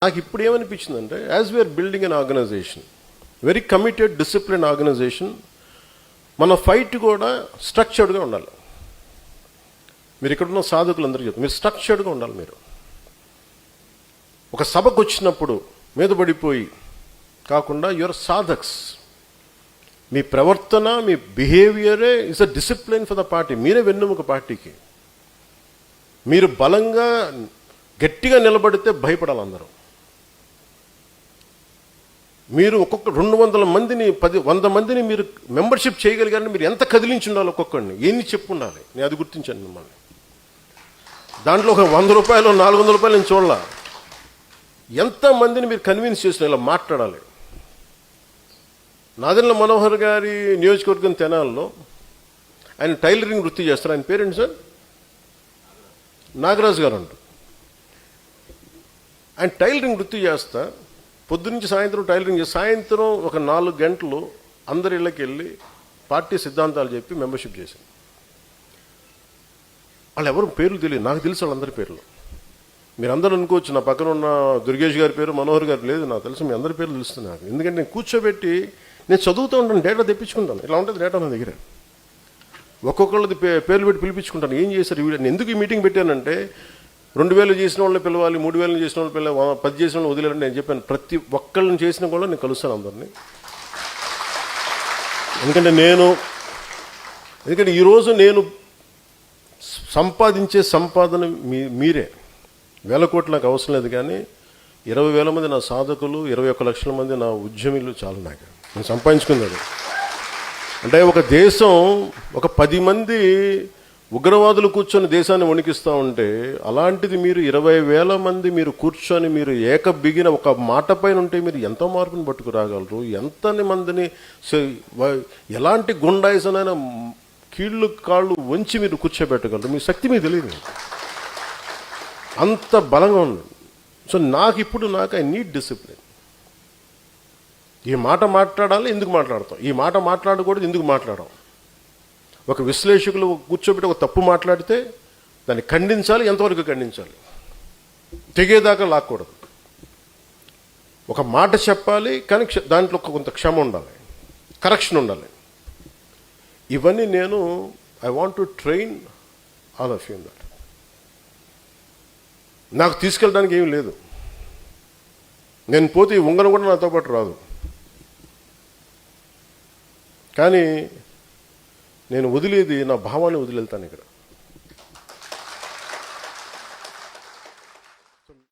నాకు ఇప్పుడు ఏమనిపించిందంటే as we are building an organisation, very committed discipline organisation, మన ఫైట్ కూడా స్ట్రక్చర్డ్గా ఉండాలి. మీరు ఇక్కడున్న సాధకులందరూ చెప్తారు, మీరు స్ట్రక్చర్డ్గా ఉండాలి. మీరు ఒక సభకు వచ్చినప్పుడు మీద పడిపోయి కాకుండా యువర్ సాధక్స్, మీ ప్రవర్తన, మీ బిహేవియరే is a discipline for the party. మీరే వెన్నెముక పార్టీకి. మీరు బలంగా గట్టిగా నిలబడితే భయపడాలి అందరూ. మీరు ఒక్కొక్క 200 మందిని 100 మందిని మీరు మెంబర్షిప్ చేయగలిగారని మీరు ఎంత కదిలించి ఉండాలి, ఒక్కొక్కడిని ఎన్ని చెప్పుండాలి. నేను అది గుర్తించాను మిమ్మల్ని. దాంట్లో ఒక 100 రూపాయలు 400 రూపాయలు నేను చూడాల. ఎంతమందిని మీరు కన్విన్స్ చేసిన ఇలా మాట్లాడాలి. నాదెండ్ల మనోహర్ గారి నియోజకవర్గం తెనాల్లో ఆయన టైలరింగ్ వృత్తి చేస్తారు. ఆయన పేరేంటి సార్? నాగరాజు గారు అంటారు. ఆయన టైలరింగ్ వృత్తి చేస్తా పొద్దునుంచి సాయంత్రం టైలరింగ్ చేసి, సాయంత్రం ఒక 4 గంటలు అందరి ఇళ్ళకి వెళ్ళి పార్టీ సిద్ధాంతాలు చెప్పి మెంబర్షిప్ చేశాను. వాళ్ళు ఎవరు పేర్లు తెలియదు, నాకు తెలుసు వాళ్ళందరి పేర్లు. మీరు అందరూ అనుకోవచ్చు నా పక్కన ఉన్న దుర్గేష్ గారి పేరు, మనోహర్ గారు లేదు, నాకు తెలుసు. మీ అందరి పేర్లు తెలుస్తుంది నాకు. ఎందుకంటే నేను కూర్చోబెట్టి నేను చదువుతూ ఉంటాను, డేటా తెప్పించుకుంటాను. ఇలా ఉంటుంది డేటా నా దగ్గర. ఒక్కొక్కళ్ళది పేర్లు పెట్టి పిలిపించుకుంటాను. ఏం చేశారు వీళ్ళు, ఎందుకు ఈ మీటింగ్ పెట్టానంటే 2000 చేసిన వాళ్ళని పిలవాలి, 3000 చేసిన వాళ్ళు పిలవాలి, 10 చేసిన వాళ్ళు వదిలేరండి. నేను చెప్పాను ప్రతి ఒక్కళ్ళని చేసిన కూడా నేను కలుస్తాను అందరినీ. ఎందుకంటే ఈరోజు నేను సంపాదించే సంపాదన మీరే. 1000 కోట్లు నాకు అవసరం లేదు, కానీ 20,000 మంది నా సాధకులు, 21 లక్షల మంది నా ఉద్యమిలు చాలు నాకు. నేను సంపాదించుకున్నది అంటే ఒక దేశం, ఒక 10 మంది ఉగ్రవాదులు కూర్చొని దేశాన్ని వణికిస్తూ ఉంటే, అలాంటిది మీరు 20,000 మంది మీరు కూర్చొని మీరు బిగిన ఒక మాట పైన ఉంటే మీరు ఎంతో మార్పుని పట్టుకురాగలరు. ఎంతని మందిని ఎలాంటి గుండాయిసనైనా కీళ్ళు కాళ్ళు వంచి మీరు కూర్చోబెట్టగలరు. మీ శక్తి మీకు తెలియదు, అంత బలంగా ఉంది. సో నాకు ఐ నీడ్ డిసిప్లిన్. ఈ మాట మాట్లాడాలి, ఎందుకు మాట్లాడతాం? ఈ మాట మాట్లాడకూడదు, ఎందుకు మాట్లాడడం? ఒక విశ్లేషకులు కూర్చోబెట్టి ఒక తప్పు మాట్లాడితే దాన్ని ఖండించాలి. ఎంతవరకు ఖండించాలి? తెగేదాకా లాక్కూడదు. ఒక మాట చెప్పాలి, కానీ దాంట్లో కొంత క్షమ ఉండాలి, కరెక్షన్ ఉండాలి. ఇవన్నీ నేను I want to train all of you in that. నాకు తీసుకెళ్ళడానికి ఏమీ లేదు. నేను పోతే ఈ ఉంగరం కూడా నాతో పాటు రాదు. కానీ నేను వదిలేది నా భావాన్ని వదిలేళ్తాను ఇక్కడ.